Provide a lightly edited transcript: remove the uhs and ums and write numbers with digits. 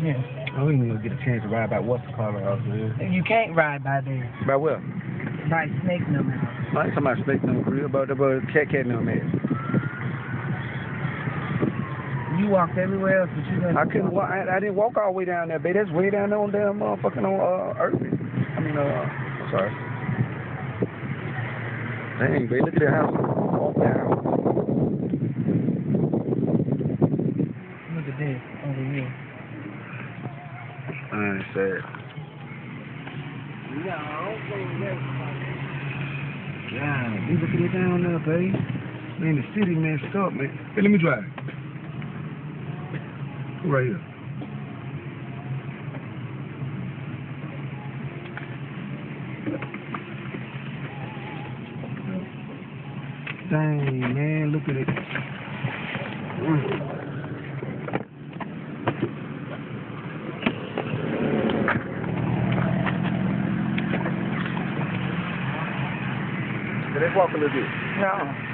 Yeah. I don't even get a chance to ride by what's the color house, man. You can't ride by there. By what? By Snake No Man. I ain't talking about Snake No Crib, about the cat No Man. You walked everywhere else, but you didn't. I couldn't walk. I didn't walk all the way down there, baby. That's way down there on damn motherfucking Urban. I mean, sorry. Dang, baby, look at that house. Walk that house. Look at this over here. I ain't sad. No, God, you look at it down there, baby. Man, the city messed up, man. Hey, let me drive. Right here. Dang, man, look at it. Let's walk a little bit. no.